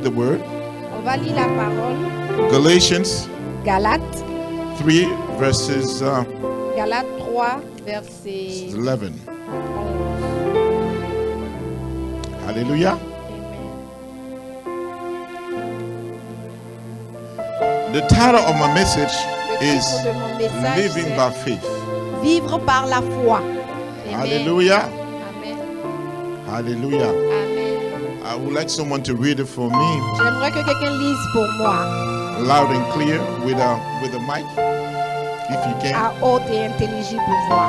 The word. On va lire la parole. Galatians Galates, 3 verses Galates 3, verset 11. 11. Hallelujah. Amen. The title of my message Le is titre de mon message, Living c'est by Faith. Vivre par la foi. Amen. Hallelujah. Amen. Hallelujah. Amen. I would like someone to read it for me J'aimerais que quelqu'un lise pour moi loud and clear with a mic, if you can, à haute et intelligible voix.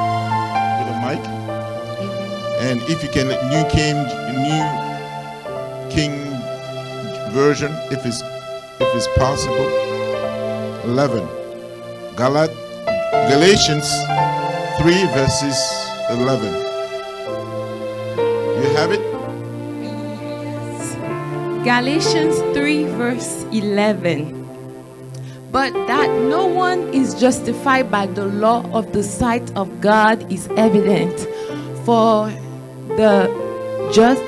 with a mic. Amen. And if you can, New King version, if it's possible. 11. Galatians 3 verses 11. You have it? Galatians 3 verse 11. But that no one is justified by the law of the sight of God is evident, for the just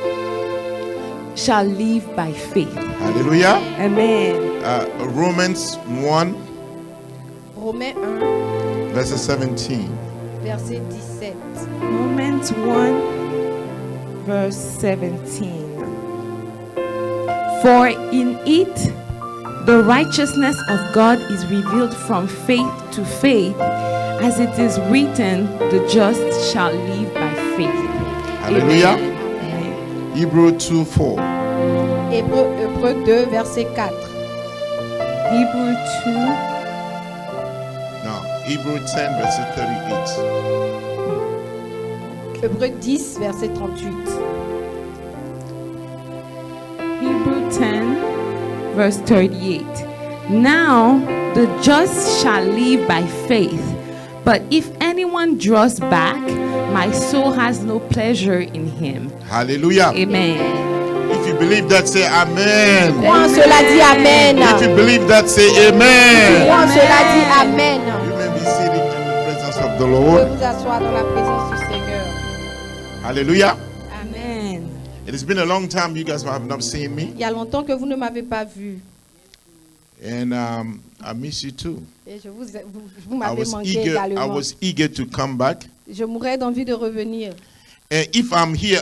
shall live by faith. Hallelujah. Amen. Romans 1 Romains 1, verses 17. verset 17. Romans 1 verse 17. For in it the righteousness of God is revealed from faith to faith, as it is written, the just shall live by faith. Hallelujah. Amen. Hebrew 2:4. Hébreux 2, verset 4. Hebrew 2, No, Hebrew 10 verses 38. Hébreux 10, verset 38. Hebrew 10 verse 38. Now the just shall live by faith, but if anyone draws back, my soul has no pleasure in him. Hallelujah. Amen. If you believe that, say amen. Crois en cela, dit Amen. If you believe that, say amen. Crois en cela, dit Amen. You may be seated in the presence of the Vous pouvez Lord. vous asseoir dans la présence du Seigneur. Hallelujah. Amen. It has been a long time you guys have not seen me, Il y a longtemps que vous ne m'avez pas vu. and I miss you too. Et vous I m'avez was manqué eager. I également. was eager to come back. Je mourrais d'envie de revenir. And if I'm here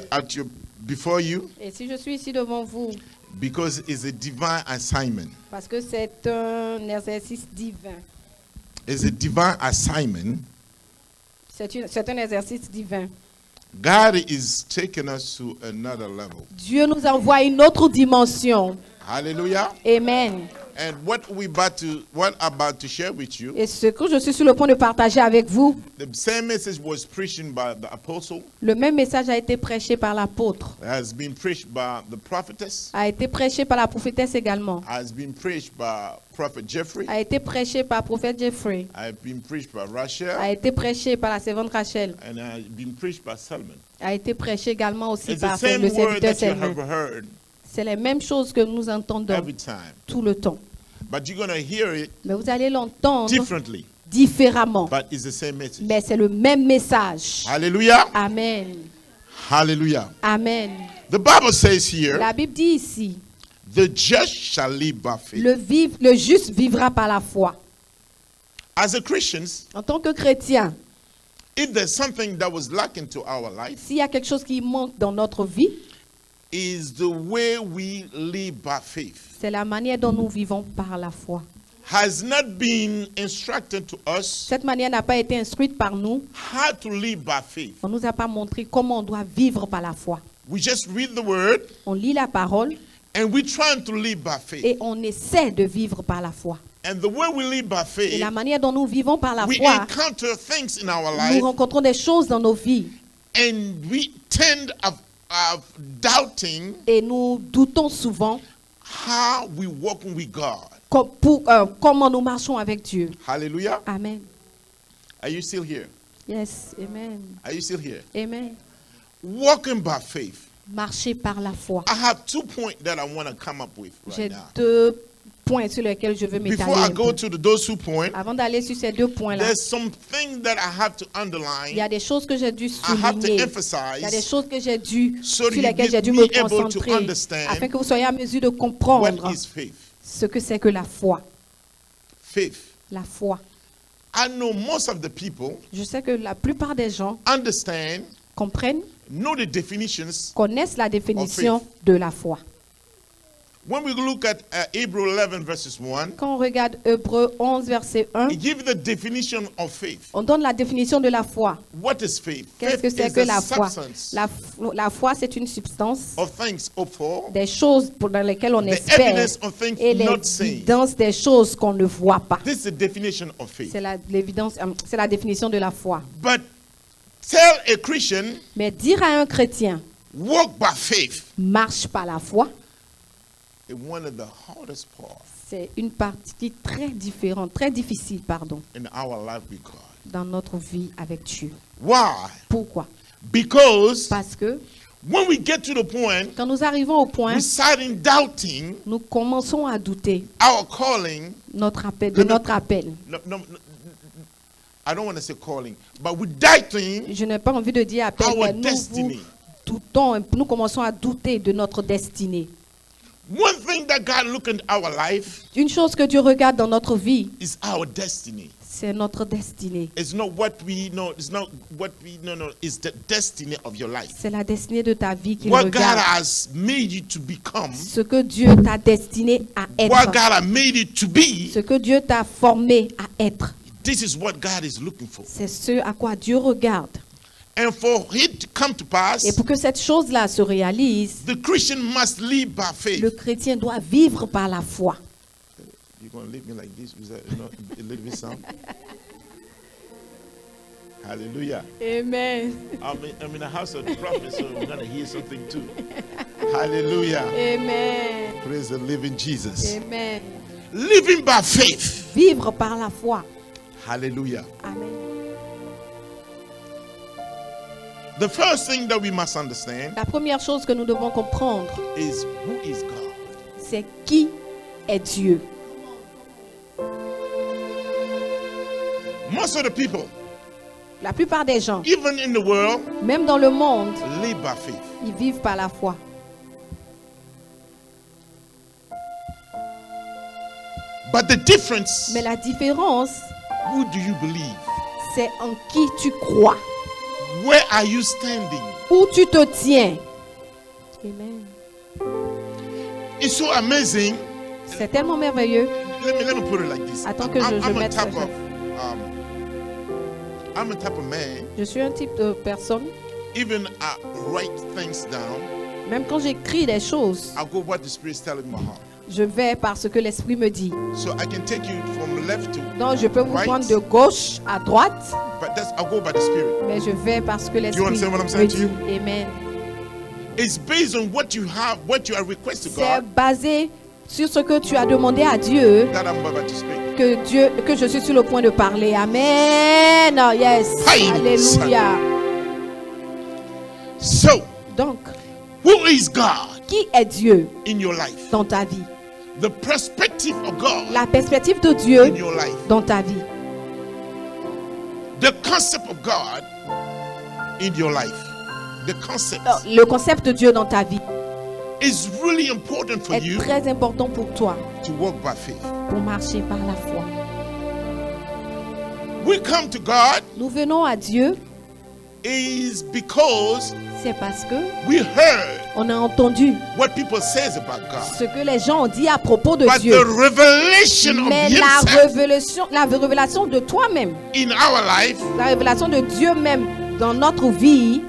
before you, Et si je suis ici devant vous, because it's a divine assignment. parce que c'est un exercice divin. It's a divine assignment. C'est un exercice divin. God is taking us to another level. Dieu nous envoie une autre dimension. Hallelujah. Amen. And what I'm about to share with you, Et ce que je suis sur le point de partager avec vous, the same message was preached by the apostle, le même message a été prêché par l'apôtre, has been preached by the prophetess, a été prêché par la prophétesse également, has been preached by Prophet Jeffrey, a été prêché par le prophète Jeffrey, has been preached by a Rachel, été prêché par la servante Rachel, and has been preached by Salman. a été prêché également aussi It's the par same le word serviteur that you have Selman. heard C'est les mêmes choses que nous entendons every time, tout le temps. but you're going to hear it Mais vous allez l'entendre differently, différemment. but it's the same message. Mais c'est le même message. Hallelujah. Amen. Hallelujah. Amen. The Bible says here, La Bible dit ici, the just shall live by faith. le juste vivra par la foi. As a Christians, En tant que chrétien, if there's something that was lacking to our life, s'il y a quelque chose qui manque dans notre vie, is the way we live by faith. c'est la manière dont nous vivons par la foi. Has not been instructed to us Cette manière n'a pas été instruite par nous. how to live by faith. On ne nous a pas montré comment on doit vivre par la foi. We just read the word On lit la parole and we're trying to live by faith. et on essaie de vivre par la foi. And the way we live by Et faith, la manière dont nous vivons par la we foi, encounter things in our nous life rencontrons des choses dans nos vies and we tend of doubting et nous doutons souvent how we walking with God. comment nous marchons avec Dieu. Hallelujah. Amen. Are you still here? Yes. Amen. Are you still here? Amen. Walking by faith Marcher par la foi. I have 2 points that I want to come up with J'ai right now. 2 points sur lesquels je veux m'étaler. Before I un go peu. to those 2 points, Avant d'aller sur ces 2 points-là, there's some things that I have to il y underline. a des choses que j'ai dû I have to souligner. Il y a des emphasize choses que j'ai dû, so sur that you lesquelles j'ai get dû me me able to concentrer understand afin que vous soyez en mesure de what comprendre is faith. ce que c'est que la foi. Faith. La foi. I know most of the people Je sais que la plupart des gens understand, comprennent, know the definitions. connaissent la définition de la foi. When we look at Hebrew 11 verses 1, Quand on regarde Hébreux 11, verset 1, it gives the definition of faith. on donne la définition de la foi. What is faith? Qu'est-ce que Faith c'est is que the la foi? substance La foi, c'est une substance of things hoped for, des choses dans lesquelles on the espère evidence of things et not seen. l'évidence des choses qu'on ne voit pas. This is the definition of faith. C'est c'est la définition de la foi. But tell a Christian, Mais dire à un chrétien, walk by faith, marche par la foi, is one of the hardest parts c'est une partie très différente, très difficile, pardon, in our life with God. dans notre vie avec Dieu. Why? Pourquoi? Because Parce que when we get to the point, quand nous arrivons au point, we start in doubting nous commençons à douter our calling. de notre appel. No, I don't want to say calling, but we're doubting Je n'ai pas envie de dire appel, our mais destiny. nous commençons à douter de notre destinée. One thing that God look in our life Une chose que Dieu regarde dans notre vie, is our destiny. c'est notre destinée. It's not what we know. It's not what we know. No, it's the destiny of your life. C'est la destinée de ta vie qu'il What God regarde. has made you to become. Ce que Dieu t'a destiné à What être. God has made you to be. Ce que Dieu t'a formé à être. This is what God is looking for. C'est ce à quoi Dieu regarde. And for it to come to pass, Et pour que cette chose-là se réalise, the Christian must live by faith. le chrétien doit vivre par la foi. You're going to leave me like this with a little bit sound. Hallelujah. Amen. I'm in a house of the prophet, so we're going to hear something too. Hallelujah. Amen. Praise the living Jesus. Amen. Living by faith. Vivre par la foi. Hallelujah. Amen. The first thing that we must understand La première chose que nous devons comprendre, is who is God. c'est qui est Dieu. Most of the people, La plupart des gens, even in the world, même dans le monde, live by faith. ils vivent par la foi. But the difference, Mais la différence, who do you believe? c'est en qui tu crois. Where are you standing? Où tu te tiens. Amen. It's so amazing. C'est tellement merveilleux. Let me put it like this. Attends que je I'm a mette ça. type of I'm a type of man. Je suis un type de personne, Even I write things down. même quand j'écris des choses, I'll go what the Spirit's telling my heart. je vais parce que l'Esprit me dit. So I can take you from left to Donc je peux vous right, prendre de gauche à droite, but I'll go by the Spirit. mais je vais parce que l'Esprit understand what I'm me saying to dit. you? Amen. It's based on what you have, what you are requesting C'est God, basé sur ce que tu as demandé à Dieu that I'm about to speak. que je suis sur le point de parler. Amen. Oh, yes. Amen. Alléluia. So, Donc, who is God qui est Dieu in your life? dans ta vie? The perspective of God La perspective de Dieu in your life. dans ta vie. The concept of God in your life. The concept Le concept de Dieu dans ta vie is really important for est you très important pour toi to walk by faith. pour marcher par la foi. We come to God Nous venons à Dieu, is because c'est parce que we heard on a entendu what people says about God. ce que les gens ont dit à propos de But Dieu. the revelation Mais of Himself la révélation de toi-même, in our life la révélation de Dieu même dans notre vie,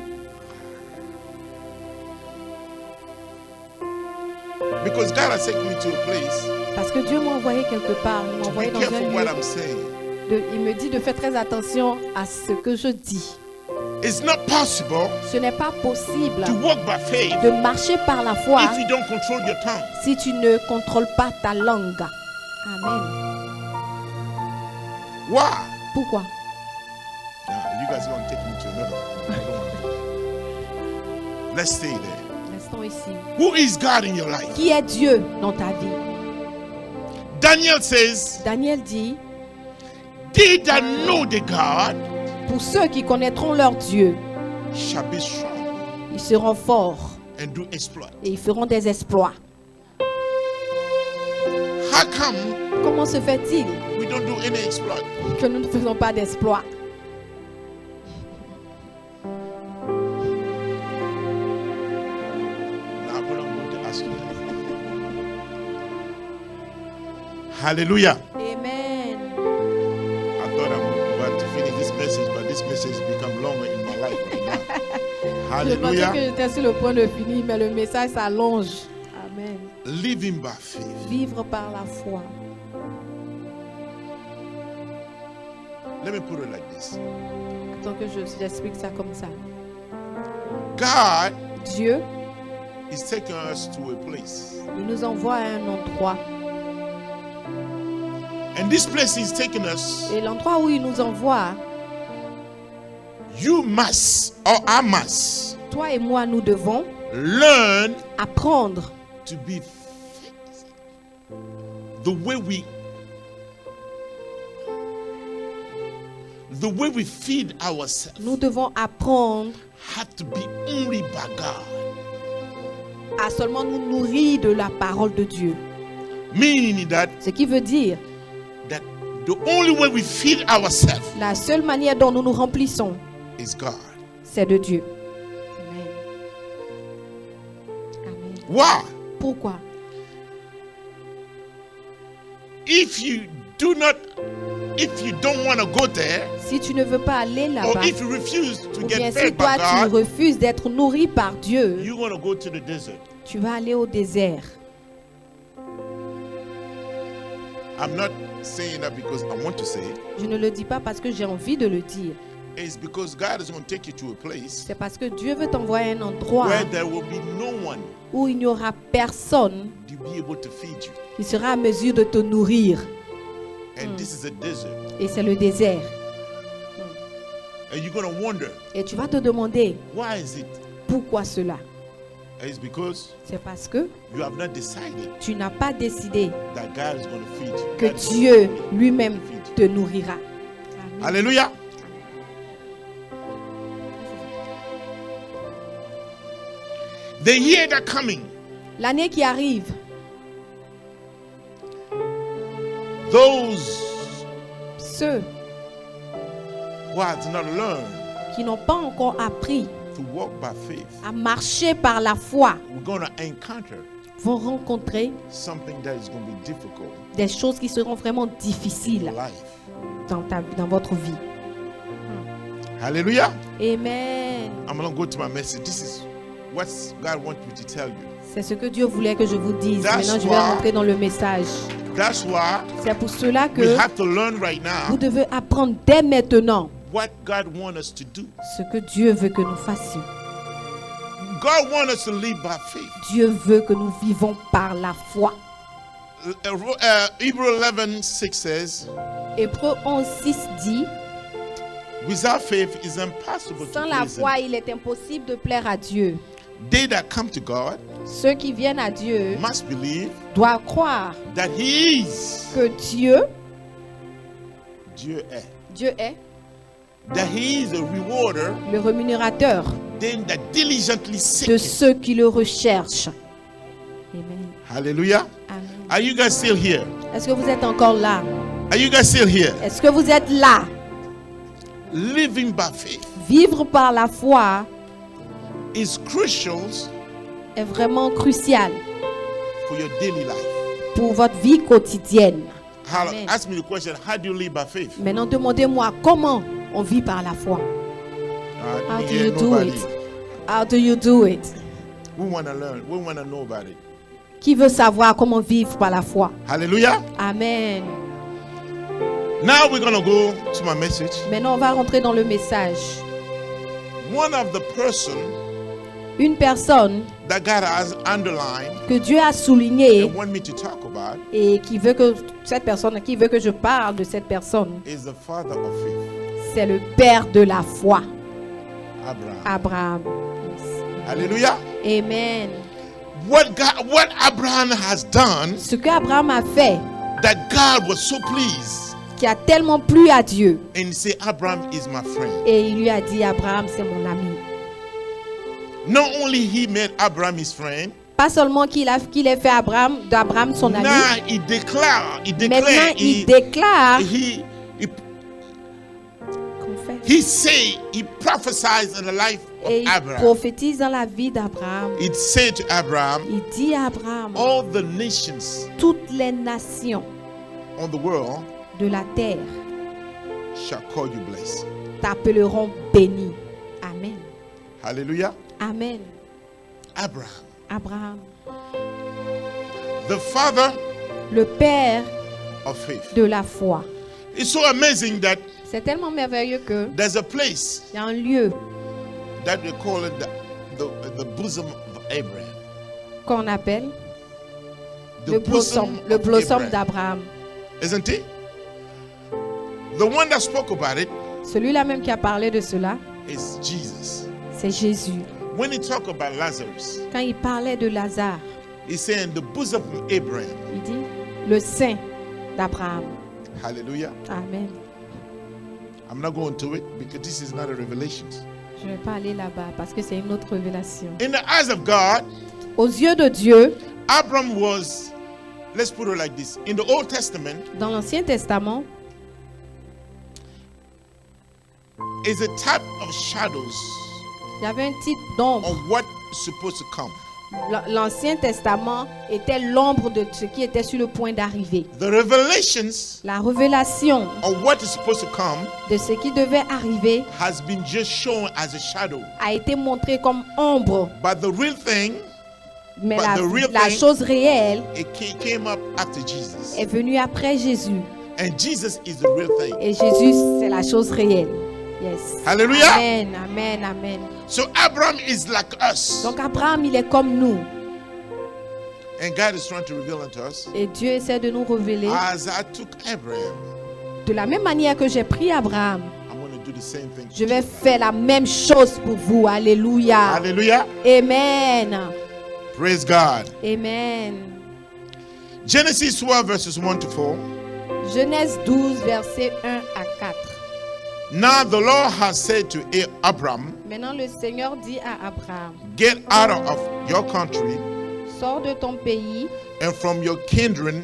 because God has taken me to a place parce que Dieu m'a envoyé quelque part, il m'a to be envoyé dans un careful what lieu, I'm saying. il me dit de faire très attention à ce que je dis. It's not possible Ce n'est pas possible to walk by faith de marcher par la foi if you don't control your tongue. si tu ne contrôles pas ta langue. Amen. Why? Pourquoi? Now, you guys are going to take me to another one. I don't want to. Let's stay there. instant ici. Who is God in your life? Qui est Dieu dans ta vie? Daniel says, Daniel dit, they that know the God pour ceux qui connaîtront leur Dieu, shall be strong ils seront forts and do exploit. et ils feront des exploits. How come Comment se fait-il we don't do any exploit? que nous ne faisons pas d'exploits? Now I'm going to ask you that. Hallelujah. Amen. I thought I'm about to finish this message, but this message has become longer in my life right now. Je pensais que Hallelujah. j'étais sur le point de finir, mais le message s'allonge. Amen. Living by faith. Vivre par la foi. Let me put it like this. Attends que j'explique ça comme ça. God Dieu, is taking us to a place. il nous envoie à un endroit. And this place is taking us. Et l'endroit où il nous envoie, You must, or I must, toi et moi, nous devons learn apprendre to be the way we feed ourselves Nous devons apprendre have to be only by God. à seulement nous nourrir de la parole de Dieu. Meaning that Ce qui veut dire, the only way we feed ourselves la seule manière dont nous nous remplissons, is God. c'est de Dieu. Amen. Amen. Why? Pourquoi? If you don't want to go there, Si tu ne veux pas aller or là-bas, if you refuse to ou bien get si fed toi by tu God, refuses d'être nourri par Dieu, you're going to go to the desert. tu vas aller au désert. I'm not saying that because I want to say it. Je ne le dis pas parce que j'ai envie de le dire. It's because God is going to take you to a place C'est parce que Dieu veut t'envoyer à un endroit where there will be no one où il n'y aura personne to be able to feed you. qui sera à mesure de te nourrir. And this is a desert. Et c'est le désert. And you're going to wonder, Et tu vas te demander, why is it? pourquoi cela? And it's because C'est parce que you have not decided tu n'as pas décidé that God is going to feed you. que God is Dieu going to lui-même feed you. te nourrira. Amen. Hallelujah. The year that coming, L'année qui arrive, those ceux who have not learned qui n'ont pas encore appris to walk by faith, à marcher par la foi we're going to encounter vont rencontrer something that is going to be difficult des choses qui seront vraiment in difficiles life. dans votre vie. Hallelujah. Amen. I'm going to go to my message. This is what God wants me to tell you. C'est ce que Dieu voulait que je vous dise. That's Maintenant, je vais why- rentrer dans le message. That's why C'est pour cela we que have to learn right vous now devez apprendre dès maintenant what God wants us to do. ce que Dieu veut que nous fassions. God wants us to live by faith. Dieu veut que nous vivons par la foi. Hebrew 11:6 says, Hébreux 11:6 dit, without faith it's impossible to sans la please foi, him. il est impossible de plaire à Dieu. They that come to God Ceux qui viennent à Dieu must believe doivent croire that He is. que Dieu Dieu est. That He is a rewarder le rémunérateur them that diligently seek de Him. ceux qui le recherchent. Amen. Hallelujah. Amen. Are you guys still here? Est-ce que vous êtes encore là? Are you guys still here? Est-ce que vous êtes là? Living by faith Vivre par la foi is crucial est vraiment crucial for your daily life. pour votre vie quotidienne. Amen. Ask me the question, how do you live by faith? Maintenant, demandez-moi comment on vit par la foi. How do you do it? How do you do it? We want to learn. We want to know about it. Qui veut savoir comment vivre par la foi? Hallelujah. Amen. Now we're going to go to my message. Maintenant, on va rentrer dans le message. One of the person Une personne that God has underlined que Dieu a soulignée and want me to talk about et qui veut que je parle de cette personne, is the father of faith, c'est le père de la foi, Abraham. Abraham. Hallelujah. Amen. What Abraham has done, Ce que Abraham a fait, that God was so pleased, qui a tellement plu à Dieu. and he said, Abraham is my friend. Et il lui a dit, Abraham, c'est mon ami. Not only he made Abraham his friend, Pas seulement qu'il ait fait d'Abraham son ami. now he declared, Maintenant, il déclare he said, he prophesied in the life of et il Abraham. prophétise dans la vie d'Abraham. It said to Abraham, Il dit à Abraham, all the nations toutes les nations on the world de la terre shall call you blessed. t'appelleront béni. Amen. Hallelujah. Amen. Abraham, Abraham, the father le père of faith. de la foi. It's so amazing that C'est tellement merveilleux que there's a place il y a un lieu that we call it the bosom of Abraham. qu'on appelle The le blossom Abraham. d'Abraham. Isn't it? The one that spoke about it Celui-là même qui a parlé de cela, is Jesus. c'est Jésus. When he talked about Lazarus, Quand il parlait de Lazare, he's saying the bosom of Abraham. il dit le sein d'Abraham. Hallelujah. Amen. I'm not going to it because this is not a revelation. Je ne vais pas aller là-bas parce que c'est une autre révélation. In the eyes of God, Aux yeux de Dieu, Abraham was, let's put it like this. In the Old Testament, dans l'Ancien Testament, is a type of shadows il y avait un type d'ombre. of what is supposed to come. L'Ancien Testament était l'ombre de ce qui était sur le point d'arriver. The revelations La révélation of what is supposed to come de ce qui devait arriver has been just shown as a shadow. a été montrée comme ombre. But the real thing, Mais But the real la thing- chose réelle it came up after Jesus. est venue après Jésus. And Jesus is the real thing. Et Jésus, c'est la chose réelle. Yes. Hallelujah. Amen, amen, amen. So Abraham is like us. Donc Abraham, il est comme nous. And God is trying to reveal unto us. Et Dieu essaie de nous révéler. As I took Abraham, De la même manière que j'ai pris Abraham, I'm going to do the same thing. je vais faire la même chose pour vous. Alléluia. Hallelujah. Amen. Praise God. Amen. Genesis 12 verses 1 to 4. Genèse 12, versets 1 à 4. Now the Lord has said to Abraham, Maintenant, le Seigneur dit à Abraham, get out of your country sors de ton pays, and from your kindred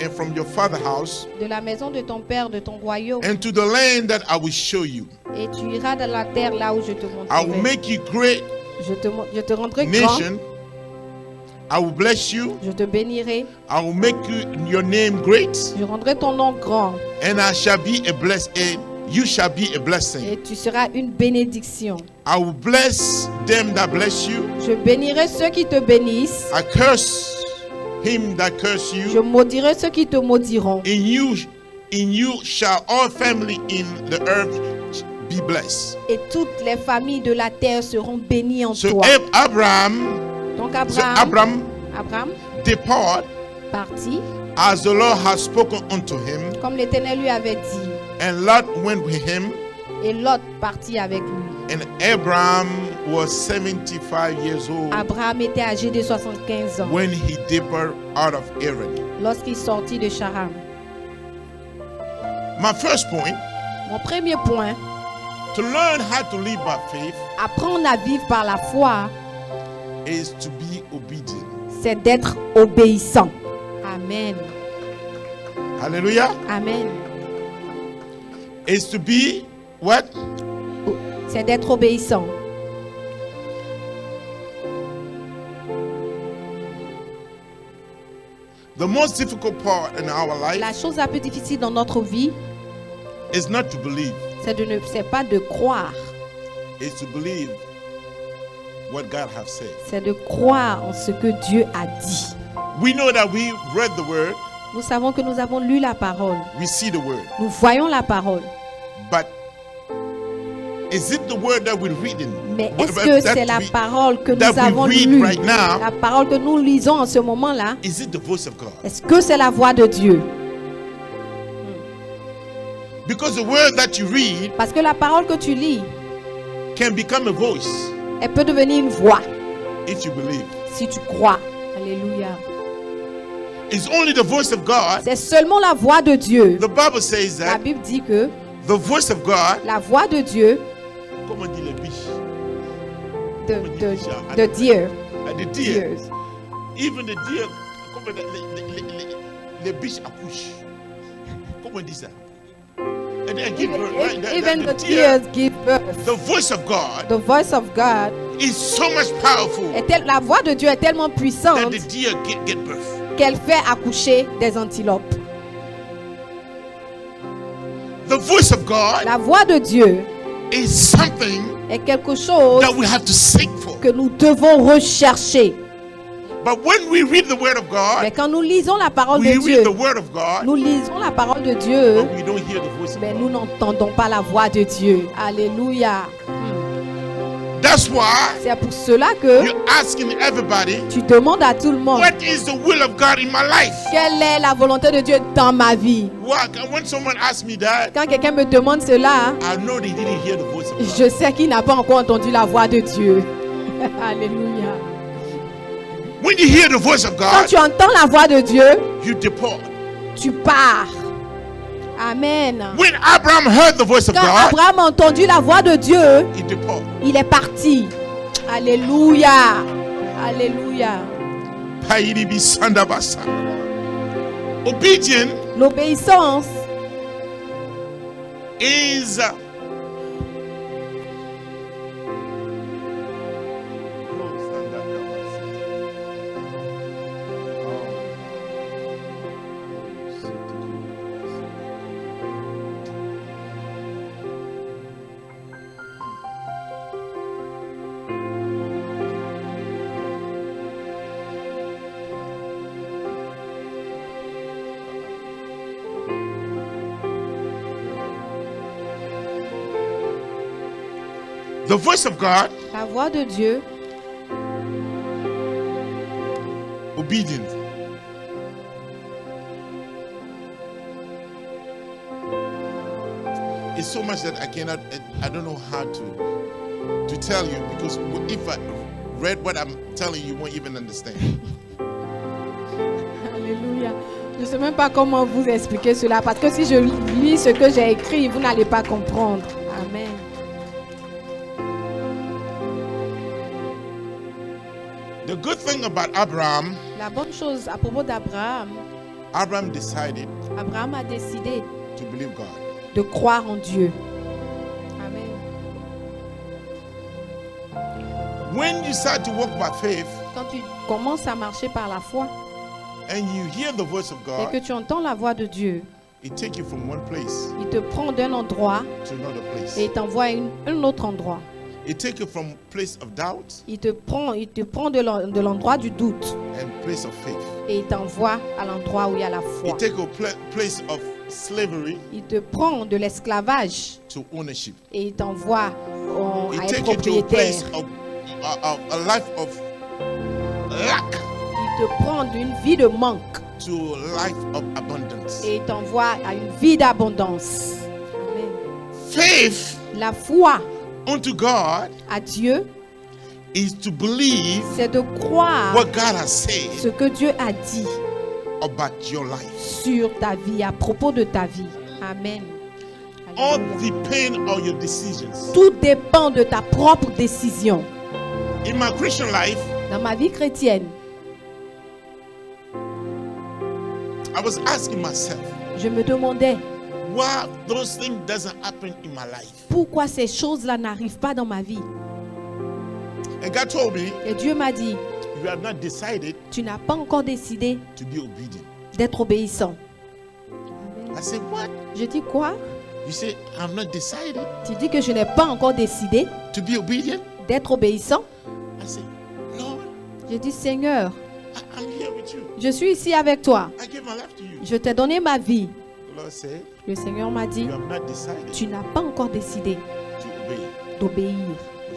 and from your father's house de la maison de ton père, de ton royaume, and to the land that I will show you. et tu iras dans la terre là où je te I will montrerai. make you great Je te rendrai grand, nation. I will bless you. je te bénirai, I will make your name great, je rendrai ton nom grand, and I shall be a blessed. You shall be a blessing. et tu seras une bénédiction. I will bless them that bless you. Je bénirai ceux qui te bénissent, I curse him that curse je you. maudirai ceux qui te maudiront. In you shall all family in the earth be blessed. Et toutes les familles de la terre seront bénies en So toi. Abraham, Donc Abraham Abraham depart partit as the Lord has spoken unto him, comme l'Éternel lui avait dit. and Lot went with him. Et Lot partit avec lui. And Abraham was 75 years old Abraham était âgé de 75 ans when he departed out of Haran. lorsqu'il sortit de Charan. My first point, Mon premier point, to learn how to live by faith, apprendre à vivre par la foi, is to be obedient. c'est d'être obéissant. Amen. Hallelujah. Amen. Is to be what? C'est d'être obéissant. The most difficult part in our life La chose la plus difficile dans notre vie, is not to believe, c'est pas de croire, is to believe what God has said. c'est de croire en ce que Dieu a dit. We know that we read the word, Nous savons que nous avons lu la parole. we see the word, Nous voyons la parole. but is it the word that we're reading? Mais est-ce que c'est la parole que nous avons lue, right now? la parole que nous lisons en ce moment-là? Is it the voice of God? Est-ce que c'est la voix de Dieu? Because the word that you read Parce que la parole que tu lis, can become a voice. elle peut devenir une voix. if you believe. si tu crois. Alléluia. It's only the voice of God. C'est seulement la voix de Dieu. The Bible says La that Bible dit que the voice of God, la voix de Dieu, comment dit les biches? de Dieu, The deer, even the deer, comment les biches accouchent. Comment on dit ça? And they give birth, right? even the deer give birth. The voice of God The voice of God, is so much powerful la voix de Dieu est tellement that puissante the deer get birth. qu'elle fait accoucher des antilopes. The voice of God La voix de Dieu is something est quelque chose that we have to seek for. que nous devons rechercher. But when we read the word of Mais God, quand nous lisons la parole we de read Dieu, the word of God, nous lisons la parole de Dieu, but we don't hear the voice of mais nous God. n'entendons pas la voix de Dieu. Alléluia. That's why C'est pour cela que you're asking everybody, tu demandes à tout le monde, what is the will of God in my life? quelle est la volonté de Dieu dans ma vie? When someone asks me that, Quand quelqu'un me demande cela, I know they didn't hear the voice of God. je sais qu'il n'a pas encore entendu la voix de Dieu. Alléluia. When you hear the voice of Quand God, tu entends la voix de Dieu, you depart. tu pars. Amen. When Abraham heard the voice of Quand God, Abraham a entendu la voix de Dieu, he departed. il est parti. Alléluia. Alléluia. Pairibi sandabasa. Obedience L'obéissance is the voice of God. la voix de Dieu, Obedience. It's so much that I don't know how to tell you, because if I read what I'm telling you, you won't even understand. Alléluia. Je ne sais même pas comment vous expliquer cela, parce que si je lis ce que j'ai écrit, vous n'allez pas comprendre. Amen. The good thing about Abraham, La bonne chose à propos d'Abraham, Abraham decided Abraham a décidé to believe God. de croire en Dieu. Amen. When you start to walk by faith Quand tu commences à marcher par la foi and you hear the voice of et que God, tu entends la voix de Dieu, it takes you from one place il te prend d'un endroit to another place. et il t'envoie à un autre endroit. It takes you from place of doubt Il te prend de l'endroit du doute and place of faith. et il t'envoie à l'endroit où il y a la foi. It takes a place of slavery Il te prend de l'esclavage to ownership. et il t'envoie It à être takes you to a propriétaire. place of a life of lack Il te prend d'une vie de manque to a life of abundance. et il t'envoie à une vie d'abondance. Amen. Faith La foi unto God à Dieu, is to believe c'est de croire what God has said ce que Dieu a dit about your life. sur ta vie, à propos de ta vie. Amen. All Alléluia. depend on your decisions. Tout dépend de ta propre décision. In my Christian life, Dans ma vie chrétienne, I was asking myself, je me demandais why those things doesn't happen in my life. pourquoi ces choses-là n'arrivent pas dans ma vie. And God told me, Et Dieu m'a dit, you have not decided tu n'as pas encore décidé to be obedient. d'être obéissant. I said, what? Je dis quoi? You say, I'm not decided Tu dis que je n'ai pas encore décidé to be obedient? d'être obéissant? I said, Lord, Je dis, Seigneur, I'm here with you. je suis ici avec toi. I give my life to you. Je t'ai donné ma vie. The Lord said, Le Seigneur m'a dit, you have not decided tu n'as pas encore décidé to obey. d'obéir.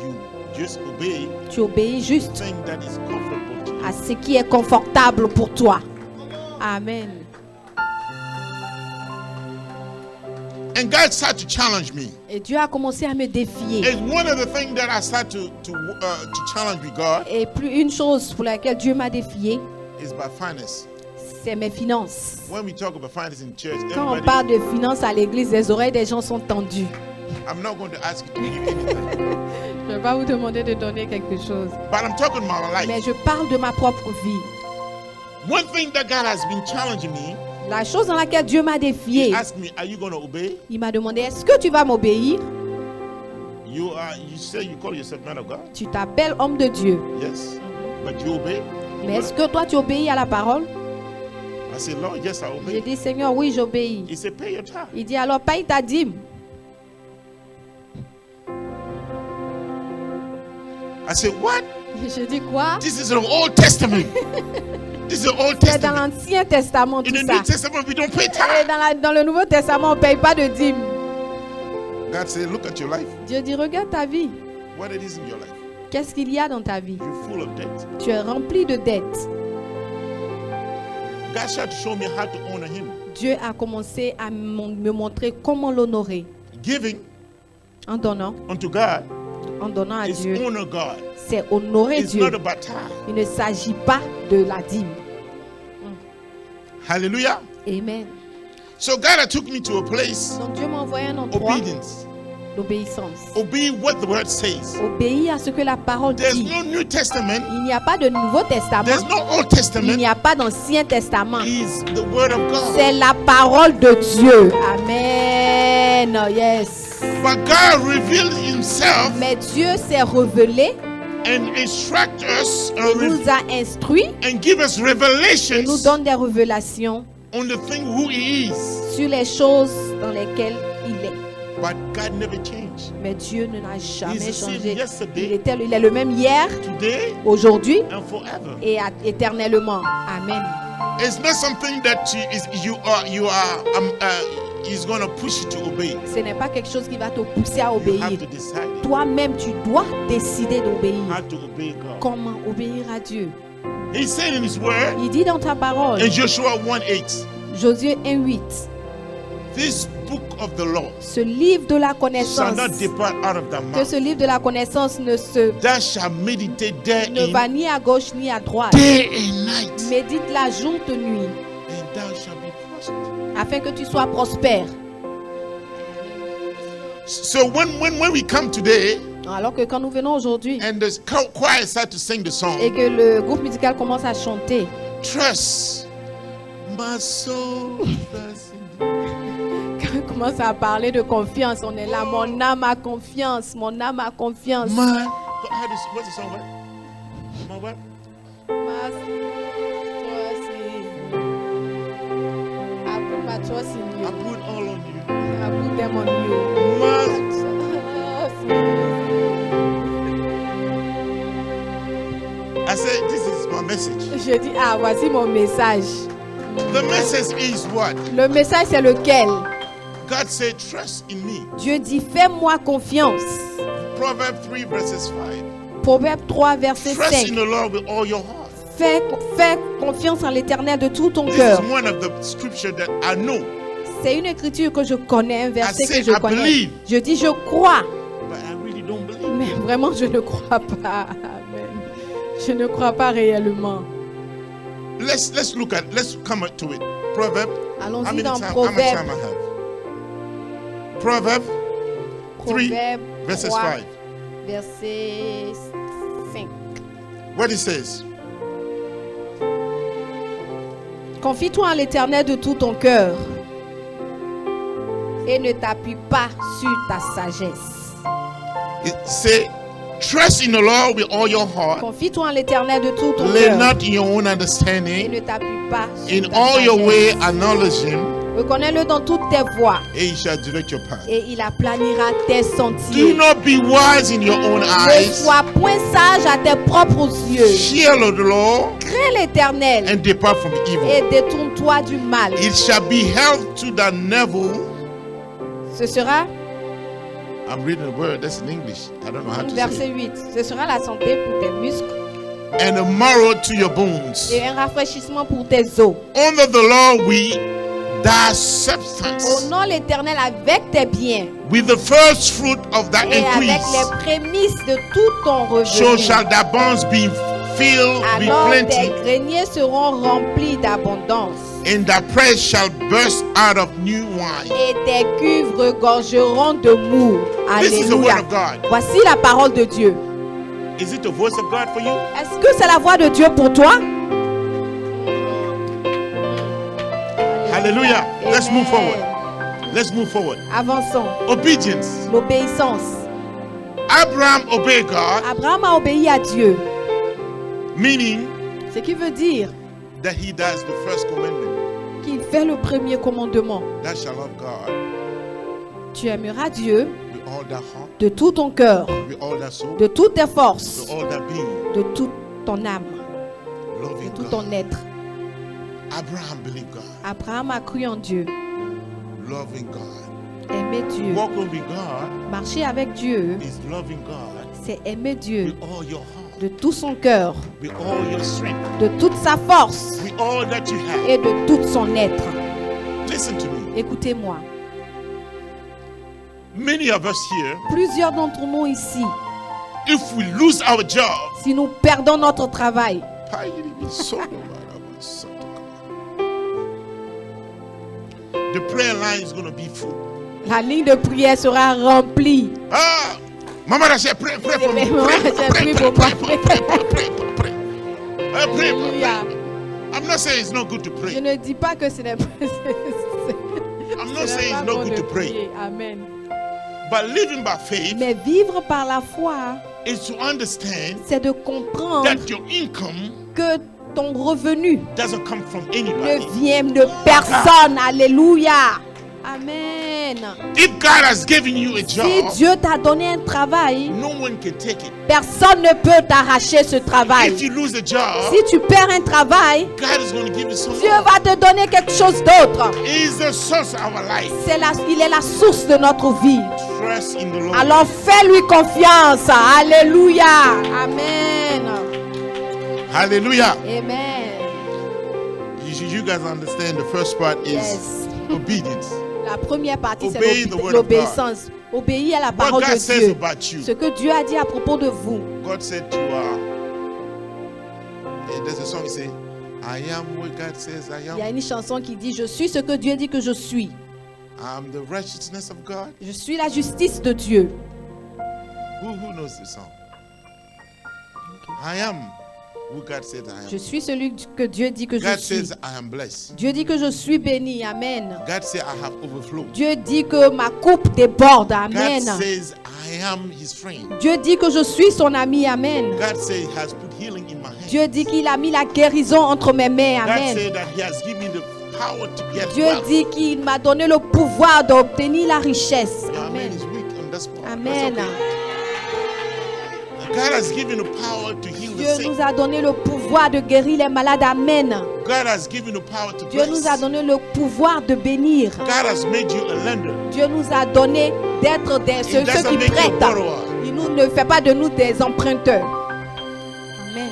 You just obey Tu obéis juste the thing that is comfortable to you. à ce qui est confortable pour toi. Amen. And God started to challenge me. Et Dieu a commencé à me défier. And one of the things that I started to challenge with God Et plus une chose pour laquelle Dieu m'a défié, is by finance. c'est mes finances. When we talk about finance in church, Quand on everybody, parle de finances à l'église, les oreilles des gens sont tendues. I'm not going to ask you to give anything, Je ne vais pas vous demander de donner quelque chose. but I'm talking about my Mais life. je parle de ma propre vie. One thing that God has been challenging me, La chose dans laquelle Dieu m'a He défié, asked me, "Are you going to obey?" il m'a demandé, est-ce que tu vas m'obéir? You say you call yourself man of God, Tu t'appelles homme de Dieu. yes, but you obey. Mais est-ce que toi tu obéis à la parole? I said, Lord, yes, I J'ai obey. dit, Seigneur, oui, j'obéis. He said, pay your tithe. Il dit, alors paye ta dîme. I said, what? J'ai dit, quoi? This is the Old Testament. This is the Old C'est dans Testament. l'Ancien Testament In tout the ça. New Testament, we don't pay Et tithe. dans le Nouveau Testament, on ne paye pas de dîme. God said, look at your life. Dieu dit, regarde ta vie. What it is in your life. Qu'est-ce qu'il y a dans ta vie? You're full of debt. Tu es rempli de dettes. God tried to show me how to honor Him. Dieu a commencé à me montrer comment l'honorer. Giving En donnant unto God à is Dieu. honor God. C'est honorer It's Dieu. not about tithe. Il ne s'agit pas de la dîme. Hallelujah. Amen. So God took me to a place, Donc Dieu m'a envoyé un endroit obedience. d'obéissance. Obey what the word says. Obéir à ce que la parole There's dit. no New Testament. Il n'y a pas de Nouveau Testament. There's no Old Il Testament. n'y a pas d'Ancien Testament. It's the word of God. C'est la parole de Dieu. Amen. Oh, yes. But God revealed Himself Mais Dieu s'est révélé, and instruct us il nous a instruits, and give us il nous revelations donne des révélations on the thing who He is. sur les choses dans lesquelles il est. But God never changed. Mais Dieu ne n'a jamais He's the same changé. yesterday, Il est le même hier, today, aujourd'hui and forever. et éternellement. Amen. It's not something that is going to push you to obey. Ce n'est pas quelque chose qui va te pousser à You obéir. have to decide Toi-même, tu dois décider d'obéir. how to obey God. Comment obéir à Dieu? He said in His word Il dit dans ta parole, in Joshua 1:8, Josué 1:8, this book of the law ce livre de la shall connaissance, not depart out of thy que mouth. ce livre de la connaissance ne Thou shalt meditate ne va therein ni à gauche ni à droite. day and night, Médite-la jour et nuit, and thou shalt be prosperous. afin que tu sois prospère. So when we come today Alors que quand nous venons aujourd'hui and the choir start to sing the et song, que le groupe musical commence à chanter, trust my soul. Trust in thee. quand on commence à parler de confiance, on est là, mon âme a confiance, mon âme a confiance. What's the song? My what? I put my trust in I you. put all on you. I put them on you. My, I said, this is my message. Je dis, ah, voici mon message. The message is what? Le message, c'est lequel? God said, trust in me. Dieu dit, fais-moi confiance. Proverbs 3 verses 5. Proverbe 3, verset Trust 5. in the Lord with all your heart. Fais confiance en l'Éternel de tout ton This cœur. is one of the scripture that I know, C'est une écriture que je connais, un verset I say, que je I connais. believe. Je dis, je crois. but I really don't believe. Mais vraiment, je ne crois pas. Amen. Je ne crois pas réellement. Let's come to it. Proverb. How Allons-y many dans time, how much time Proverbe. I have? Proverb 3 Proverbe verses 3, 5. verset 5. What it says? Confie-toi en l'Éternel de tout ton cœur et ne t'appuie pas sur ta sagesse. It say, trust in the Lord with all your heart. Confie-toi en l'Éternel de tout ton Lean cœur not in your own et understanding. ne t'appuie pas sur In ta all your way, sagesse. acknowledge Him, Reconnais-le dans toutes tes voies and He shall direct your path. et il aplanira tes Do sentiers. not be wise in your own Ne eyes. sois point sage à tes propres yeux. Fear of the Lord Crains l'Éternel and depart from evil. et détourne-toi du mal. It shall be health to the navel. Ce sera, I'm reading the word. That's in English. I don't know how to say verset 8, ce sera la santé pour tes muscles it. And a marrow to your bones. et un rafraîchissement pour tes os. Honor the Lord with thy substance Honore l'Éternel avec tes biens with the first fruit of thy et avec increase. les prémices de tout ton So revenu. shall thy barns be filled with Alors tes plenty, greniers seront remplis d'abondance and thy press shall burst out of new wine. et tes cuves regorgeront de mou. This is the word Alléluia. of God. Voici la parole de Dieu. Is it the voice of God for you? Est-ce que c'est la voix de Dieu pour toi? Hallelujah. Let's move Amen. forward. Let's move forward. Avançons. Obedience. L'obéissance. Abraham obeyed God, Abraham a obéi à Dieu. meaning Ce qui veut dire that he does the first commandment. qu'il fait le premier commandement. Thou shalt love God Tu aimeras Dieu with all thy heart, de tout ton cœur, with all thy soul, de toutes tes forces, with all thy being, de toute ton âme, de loving tout God. ton être. Abraham believed God, Abraham a cru en Dieu, loving God. aimer Dieu. Walking with God Marcher avec Dieu, is loving God c'est aimer Dieu with all your heart, de tout son cœur, with all your strength, de toute sa force with all that you have. et de tout son être. Listen to me. Écoutez-moi, Many of us here, plusieurs d'entre nous ici, if we lose our job, si nous perdons notre travail, the prayer line is going to be full. la ligne de prière sera remplie. Ah, Mama Rachel, pray for me. Maman Pray, Rachel, pray, prie pray, pour moi. pray, pray, pray, pray, pray, pray. Pray. Alléluia. I'm not saying it's not good to Je pray. ne dis pas que ce n'est pas. I'm not saying it's not good to pray. Amen. But living by faith Mais vivre par la foi, is to understand c'est de comprendre that your income que ton revenu doesn't come from ne anybody. vient de personne. Alléluia. Amen. If God has given you a Si job, Dieu t'a donné un travail, no one can take it. personne ne peut t'arracher ce If travail. you lose a job, Si tu perds un travail, God is going to give you some Dieu more. va te donner quelque chose d'autre. He is the source of our life. Il est la source de notre vie. Trust in the Lord. Alors fais-lui confiance. Alléluia. Amen. Hallelujah. Amen. You guys understand the first part is Yes. obedience. La première partie, c'est Obey the word of l'obéissance. Obéir à la What parole God de says Dieu. about you. Ce que Dieu a dit à propos de vous. God said you there's a song he say, I am what God says I Il y a am. une chanson qui dit, je suis ce que Dieu dit que je suis. I'm the righteousness of God. Je suis la justice de Dieu. Who knows the song? I am who God says I Je am. suis celui que Dieu dit que je God suis. says I am blessed. Dieu dit que je suis béni. Amen. God says I have overflow. Dieu dit que ma coupe déborde. God Amen. says I am his friend. Dieu dit que je suis son ami. Amen. God says he has put healing in my hand. Dieu dit qu'il a mis la guérison entre mes mains. God Amen. said that he has given me the power to get Dieu wealth. dit qu'il m'a donné le pouvoir d'obtenir la richesse. Your amen Amen. is weak on this part. Amen. That's okay. God has given the power to heal the Dieu sick. nous a donné le pouvoir de guérir les malades. Amen. God has given the power to Dieu nous a bless. donné le pouvoir de bénir. God has made you a lender. Dieu nous a donné d'être ceux He doesn't qui make you a prêtent. borrower. Il ne fait pas de nous des emprunteurs. Amen.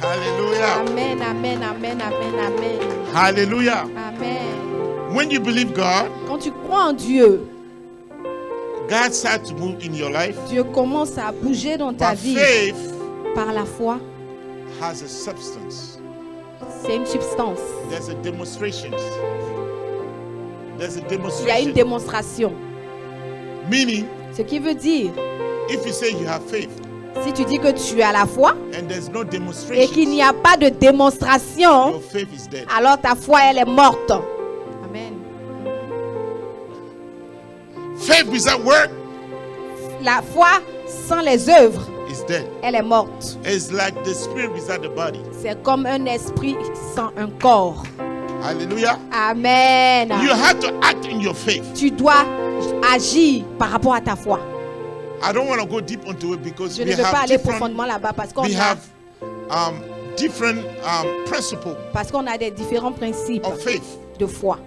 Hallelujah. Amen, amen, amen, amen, amen. Hallelujah. Amen. When you believe God, Quand tu crois en Dieu, God starts to move in your life. Dieu commence à bouger dans ta But vie faith par la foi. has a substance. C'est une substance. There's a demonstration. There's a Il y a une demonstration. démonstration. Meaning, Ce qui veut dire, if you say you have faith si tu dis que tu as la foi and there's no et qu'il demonstration, n'y a pas de démonstration, your faith is dead. alors ta foi, elle est morte. Amen. Faith without work La foi sans les œuvres, is dead. elle est morte. It's like the spirit without the body. C'est comme un esprit sans un corps. Hallelujah. Amen. You have to act in your faith. Tu dois agir par rapport à ta foi. I don't want to go deep into it because Je we ne veux pas have aller different, profondément là-bas parce qu'on we a, have different principles des différents principes of faith. de foi.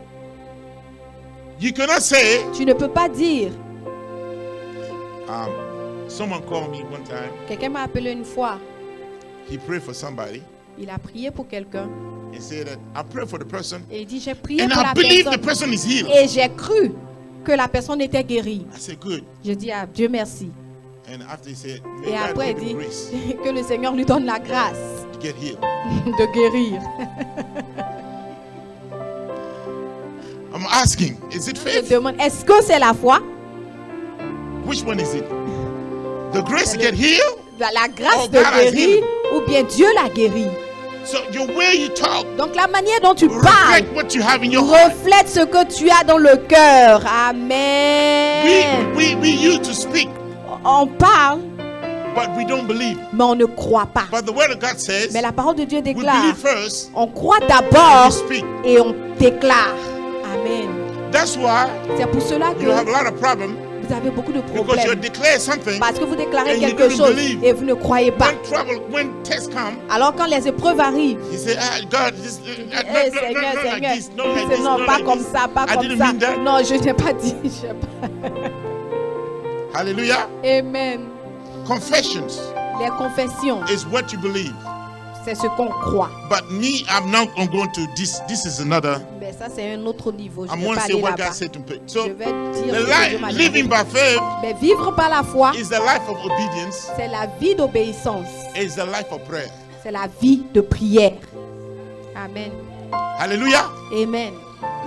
You cannot say, Tu ne peux pas dire, someone called me one time, quelqu'un m'a appelé une fois, he prayed for somebody, Il a prié pour quelqu'un. He said that I pray for the person Et il dit, j'ai prié and pour I la believe the personne. person is healed. Et j'ai cru que la personne était guérie. I said, good. Je dis à Dieu merci. And after he said, may Et God après, il give dit him grace que le Seigneur lui donne la grâce to get healed. de guérir. I'm asking, is it Je faith? demande, est-ce que c'est la foi? Which one is it? The grace to get healed? La grâce Oh, de God has guérir healed. ou bien Dieu l'a guéri? So your way you talk Donc la manière dont tu parles reflect what you have in your heart. reflète ce que tu as dans le cœur. Amen. We used to speak, On parle, but we don't believe. mais on ne croit pas. But the word of God says, Mais la parole de Dieu we déclare, believe first, on croit and d'abord we speak. et on déclare. Amen. That's why C'est pour cela you have que a lot of problems, vous avez beaucoup de because you problèmes. declare something, Parce que vous déclarez and you quelque don't chose believe. et vous ne croyez pas. when tests come, Alors quand les épreuves arrivent, you say, ah, God, this, eh, Seigneur, not like Seigneur, this, not like c'est this, non, not pas like comme this. ça, pas I comme didn't ça. mean that. Non, je n'ai pas dit. je sais pas. Hallelujah. Amen. Confessions Les confessions, is what you believe. c'est ce qu'on croit. But me, I'm not going to this. This is another. Mais ça, c'est un autre niveau. Je I'm ne vais going to pas say aller what là-bas. God said to me. Je So vais dire the ce que Dieu life m'a living dit. by faith Mais vivre par la foi, is the life of obedience. c'est la vie d'obéissance. Is the life of prayer. C'est la vie de prière. Amen. Hallelujah. Amen.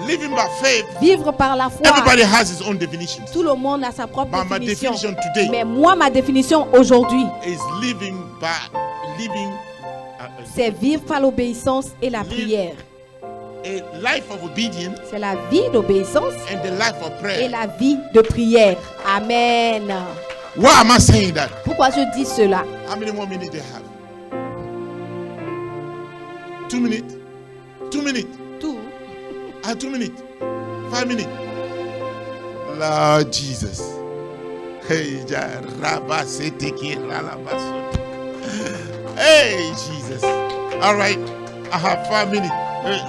Living by faith. Vivre par la foi, Everybody has his own definition. tout le monde a sa propre But my définition. definition today Mais moi, ma définition aujourd'hui, is living by living c'est vivre par l'obéissance et la prière. a life of obedience C'est la vie d'obéissance and the life of et prayer. la vie de prière. Amen. Why am I saying that? Pourquoi je dis cela? How many more minutes they have? 2 minutes? 2 minutes? Tout. 2 minutes? 5 minutes? Lord Jesus. Hey, hey, Jesus. All right, I have 5 minutes.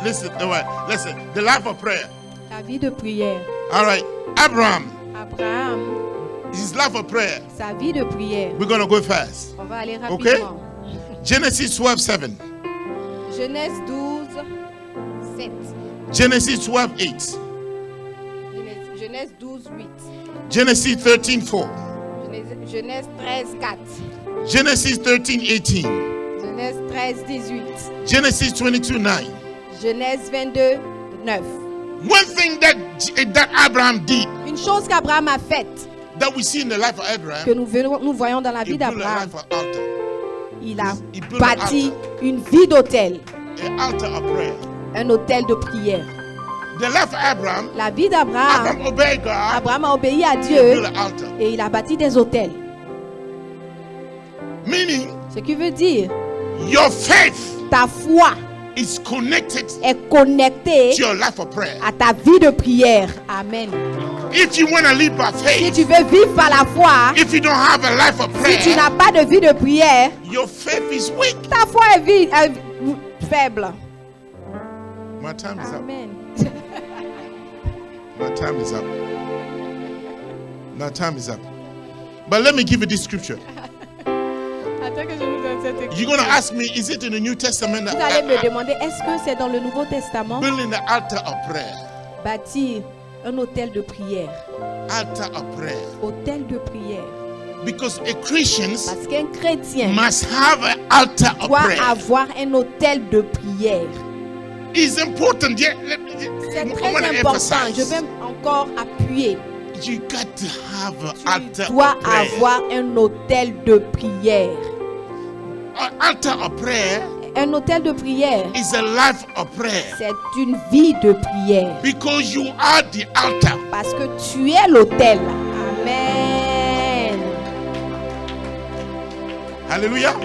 Listen, all right, listen. The life of prayer. La vie de prière. All right, Abraham, Abraham, his life of prayer. sa vie de prière. We're going to go fast. On va aller Okay. rapidement. Genesis 12:7. Genèse 12, 7. Genesis 12:8. Genèse 12, 8. Genesis 13:4. Genèse 13, 4. Genesis 13:18. Genèse 13, 18. Genesis 22:9. Genèse 22, 9. One thing that Abraham did, Une chose qu'Abraham a faite, that we see in the life of Abraham, que nous voyons dans la he vie built a d'Abraham, life of altar, il a he built an bâti une vie d'autel, an altar of prayer. un autel de prière. The life of Abraham, La vie d'Abraham, Abraham obeyed God, Abraham a obéi à he Dieu built an altar. et il a bâti des autels. Meaning, Ce qui veut dire, your faith ta foi is connected est connectée to your life of prayer. à ta vie de prière. Amen. If you want to live by Si faith, tu veux vivre par la foi, if you don't have a life of si tu prayer, n'as pas de vie de prière, your faith is weak. ta foi est faible. My time is up. Amen. My time is up. My time is up. But let me give you this scripture. Attends que je vous donne cette You're going to ask me, is it in the New Testament? Vous allez me demander, est-ce que c'est dans le Nouveau Testament? Building the altar of prayer. Bâtir un autel de prière. Altar of prayer. Autel de prière. Because a Christian Parce qu'un chrétien must have an altar of doit prayer. avoir un autel de prière. It's important. Yeah, C'est I très want to important. Je emphasize. vais encore appuyer. You got to have an Tu altar dois of prayer. avoir un autel de prière. An altar of prayer Un autel de prière, is a life of prayer. c'est une vie de prière. Because you are the altar. Parce que tu es l'autel. Amen. Hallelujah.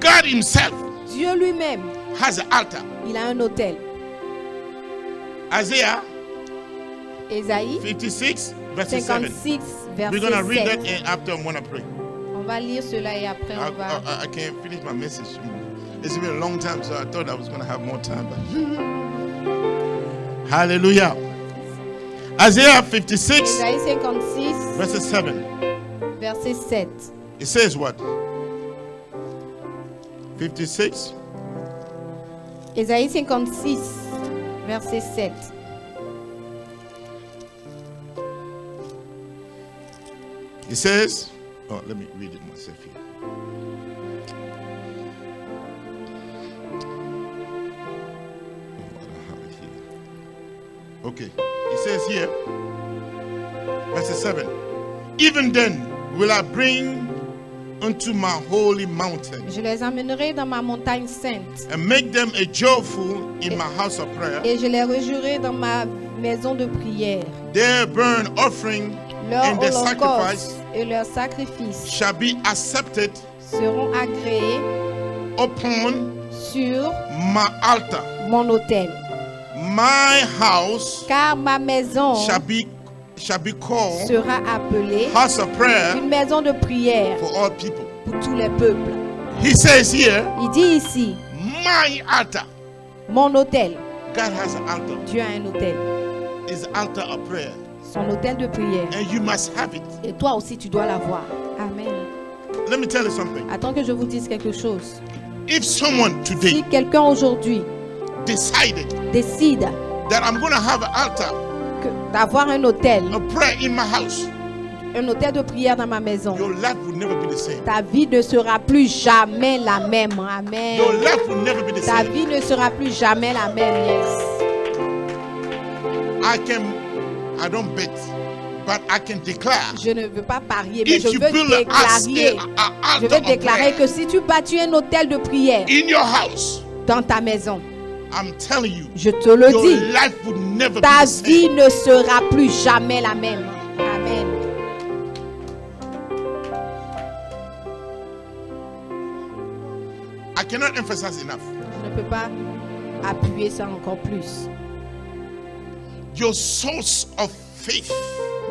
God himself Dieu lui-même, has an altar. il a un autel. Isaiah Ésaïe 56 verse 7. 56, We're verset going to read that 7. and after I'm going to pray. On va lire cela et après on va... I can't finish my message. It's been a long time, so I thought I was going to have more time. But hallelujah. Isaiah 56 Ésaïe 56, verse 7. verset 7. It says what? 56. Ésaïe 56, verset 7. It says, oh, let me read it myself here. Oh, I don't have it here. Okay. It says here, verse 7. Even then will I bring unto my holy mountain Je les amènerai dans ma montagne sainte and make them a joyful in my house of prayer. et je les réjouirai dans ma maison de prière. Their burnt offering Leur and their holocauste sacrifice et leurs sacrifices shall be accepted seront agréés upon sur my altar. mon autel. My house Car ma maison shall be called sera appelée house of prayer une maison de prière for all people. pour tous les peuples. He says here, Il dit ici, my altar. mon autel. God has an altar. Dieu a un autel, It's the altar of prayer. son autel de prière. And you must have it. Et toi aussi, tu dois l'avoir. Amen. Let me tell you something. Attends que je vous dise quelque chose. If someone Si today quelqu'un aujourd'hui decided décide that I'm going to have an altar d'avoir un autel, of prayer in my house, un autel de prière dans ma maison, your life will never be the same. ta vie ne sera plus jamais la même. Amen. Your life will never be the Ta same. vie ne sera plus jamais la même. Yes. I don't bet, but I can declare. Je ne veux pas parier, mais If je you veux build déclarer. an Je altar veux of déclarer prayer que si tu bâtis un autel de prière in your house, dans ta maison, I'm telling you, je te le your dis, life will never ta be the vie same. ne sera plus jamais la même. Amen. I cannot emphasize enough. Je ne peux pas appuyer ça encore plus. Your source of faith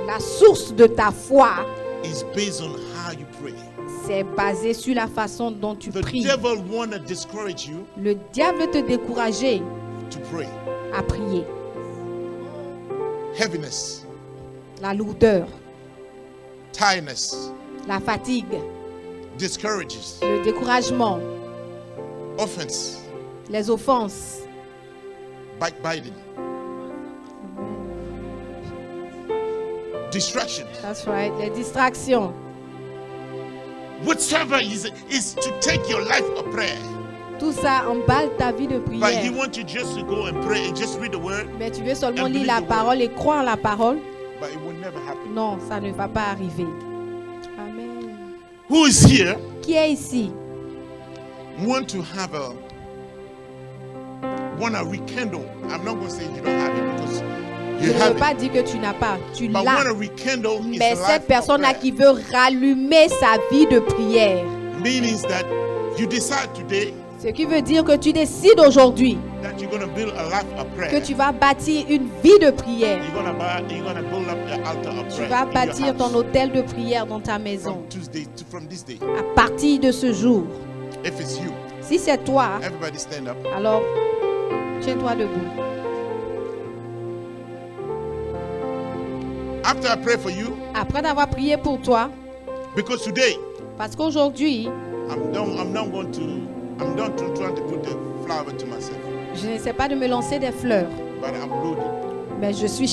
La source de ta foi, is based on how you pray. c'est basé sur la façon dont tu The pries. devil want to discourage you Le diable veut te décourager to pray. à prier. Heaviness, La lourdeur, tiredness, la fatigue, discourages, le découragement, offense, les offenses. backbiting, distractions. That's right. Les distractions. Whatever is to take your life of prayer. Tout ça emballe ta vie de But he prière. wants you just to go and pray and just read the word, Mais tu veux seulement And lire believe la the word. parole et croire en la parole? but it will never happen. Non, ça ne va pas arriver. Amen. Who is here Qui est ici? want to rekindle? I'm not going to say you don't have it because Je you ne veux have pas it. dire que tu n'as pas. Tu But l'as. want to rekindle his Mais life cette of personne-là prayer. qui veut rallumer sa vie de prière. Means that you decide today Ce qui veut dire que tu décides aujourd'hui that you're going to build a life of prayer. que tu vas bâtir une vie de prière. You're going to build up an altar of Tu prayer. vas in your bâtir ton house hôtel de prière dans ta maison. from this day. À partir de ce jour, If it's you, si c'est toi, everybody stand up. alors tiens-toi debout. After I pray for you, Après d'avoir prié pour toi, because today parce qu'aujourd'hui, I'm done trying to put the flower to myself, je n'essaie pas de me lancer des fleurs, but I'm loaded. mais je suis